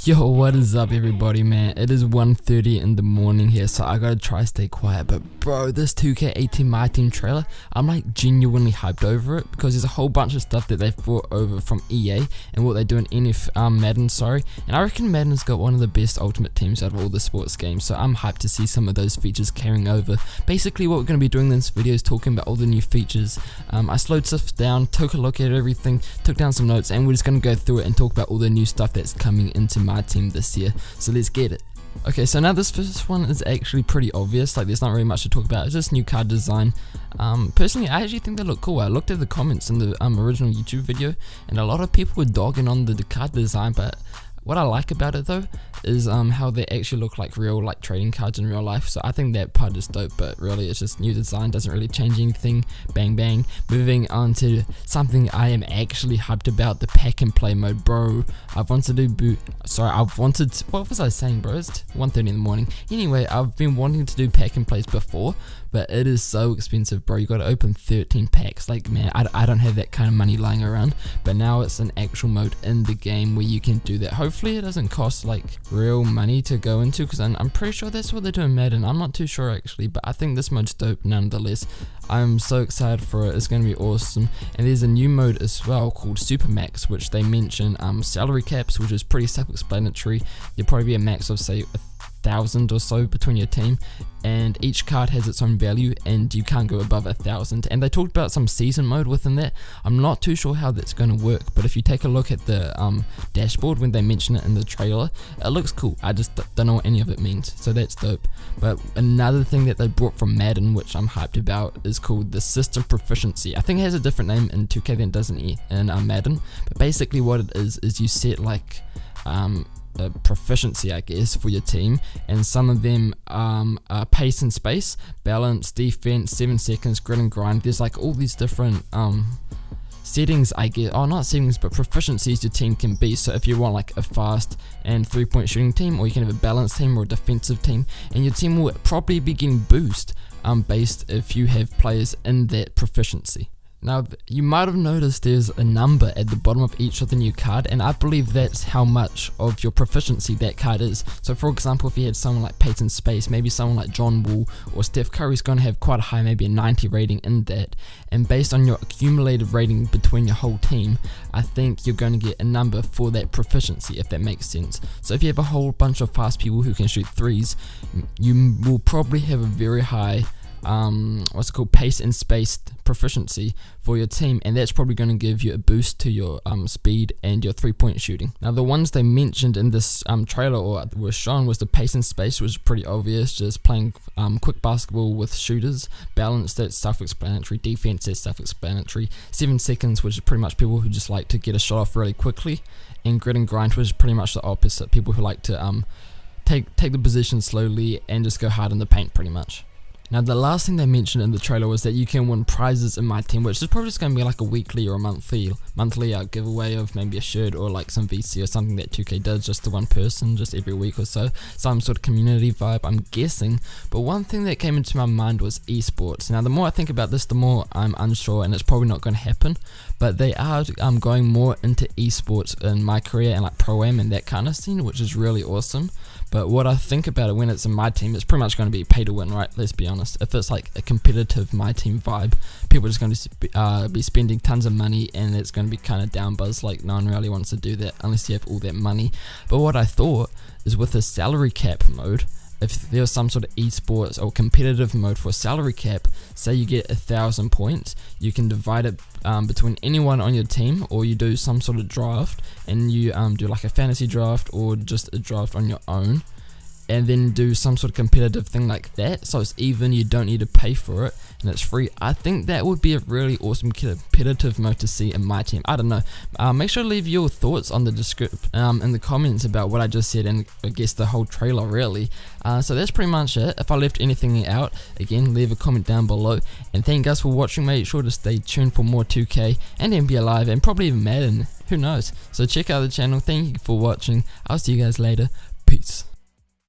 Yo, what is up everybody, man? It is 1:30 in the morning here, so I gotta try to stay quiet. But bro, this 2k18 MyTeam trailer, I'm like genuinely hyped over it because there's a whole bunch of stuff that they've brought over from EA and what they do in Madden, and I reckon Madden's got one of the best ultimate teams out of all the sports games, so I'm hyped to see some of those features carrying over. Basically what we're going to be doing in this video is talking about all the new features. I slowed stuff down, took a look at everything, took down some notes, and we're just going to go through it and talk about all the new stuff that's coming into my team this year. So let's get it. Okay, so now this first one is actually pretty obvious, like there's not really much to talk about. It's just new card design. Personally, I actually think they look cool. I looked at the comments in the original YouTube video and a lot of people were dogging on the card design, but what I like about it though is how they actually look like real trading cards in real life. So I think that part is dope, but really it's just new design, doesn't really change anything. Bang bang. Moving on to something I am actually hyped about, the pack and play mode, bro. What was I saying, bro? It's 1:30 in the morning. Anyway, I've been wanting to do pack and plays before, but it is so expensive, bro. You gotta open 13 packs. Like, man, I don't have that kind of money lying around. But now it's an actual mode in the game where you can do that. Hopefully it doesn't cost like real money to go into, because I'm pretty sure that's what they do in Madden. I'm not too sure actually, but I think this mode's dope nonetheless. I'm so excited for it. It's gonna be awesome. And there's a new mode as well called Super Max, which they mention salary caps, which is pretty self-explanatory. There'll probably be a max of say 1,000 or so between your team, and each card has its own value and you can't go above 1,000. And they talked about some season mode within that. I'm not too sure how that's going to work, but if you take a look at the dashboard when they mention it in the trailer, it looks cool. I just don't know what any of it means, so that's dope. But another thing that they brought from Madden, which I'm hyped about, is called the system proficiency. I think it has a different name in 2K than it does in Madden, but basically what it is you set like a proficiency, I guess, for your team, and some of them are pace and space, balance, defense, 7 seconds, grit and grind. There's like all these different settings, I guess, not settings, but proficiencies your team can be. So if you want like a fast and 3-point shooting team, or you can have a balanced team or a defensive team, and your team will probably be getting boost based if you have players in that proficiency. Now, you might have noticed there's a number at the bottom of each of the new card, and I believe that's how much of your proficiency that card is. So for example, if you had someone like Peyton Space, maybe someone like John Wall or Steph Curry's going to have quite a high, maybe a 90 rating in that, and based on your accumulated rating between your whole team, I think you're going to get a number for that proficiency, if that makes sense. So if you have a whole bunch of fast people who can shoot threes, you will probably have a very high pace and space proficiency for your team, and that's probably going to give you a boost to your speed and your 3-point shooting. Now the ones they mentioned in this trailer or were shown was the pace and space, which was pretty obvious, just playing quick basketball with shooters. Balance, that's self-explanatory. Defense, that's self-explanatory. 7 seconds, which is pretty much people who just like to get a shot off really quickly, and grit and grind, which is pretty much the opposite, people who like to take the position slowly and just go hard in the paint pretty much. Now the last thing they mentioned in the trailer was that you can win prizes in my team, which is probably just going to be like a weekly or a monthly giveaway of maybe a shirt or like some VC or something that 2K does just to one person just every week or so. Some sort of community vibe, I'm guessing. But one thing that came into my mind was esports. Now the more I think about this, the more I'm unsure, and it's probably not going to happen. But they are going more into esports in my career and like pro-am and that kind of scene, which is really awesome. But what I think about it when it's in my team, it's pretty much going to be pay to win, right? Let's be honest. If it's like a competitive my team vibe, people are just going to be spending tons of money, and it's going to be kind of down buzz. Like no one really wants to do that unless you have all that money. But what I thought is with the salary cap mode, if there was some sort of esports or competitive mode for salary cap, say you get 1,000 points, you can divide it between anyone on your team, or you do some sort of draft, and you do like a fantasy draft or just a draft on your own, and then do some sort of competitive thing like that, so it's even, you don't need to pay for it, and it's free. I think that would be a really awesome competitive mode to see in my team. I don't know. Make sure to leave your thoughts on the in the comments about what I just said, and I guess the whole trailer really. So that's pretty much it. If I left anything out, again, leave a comment down below. And thank you guys for watching. Make sure to stay tuned for more 2K and NBA Live, and probably even Madden. Who knows? So check out the channel. Thank you for watching. I'll see you guys later. Peace.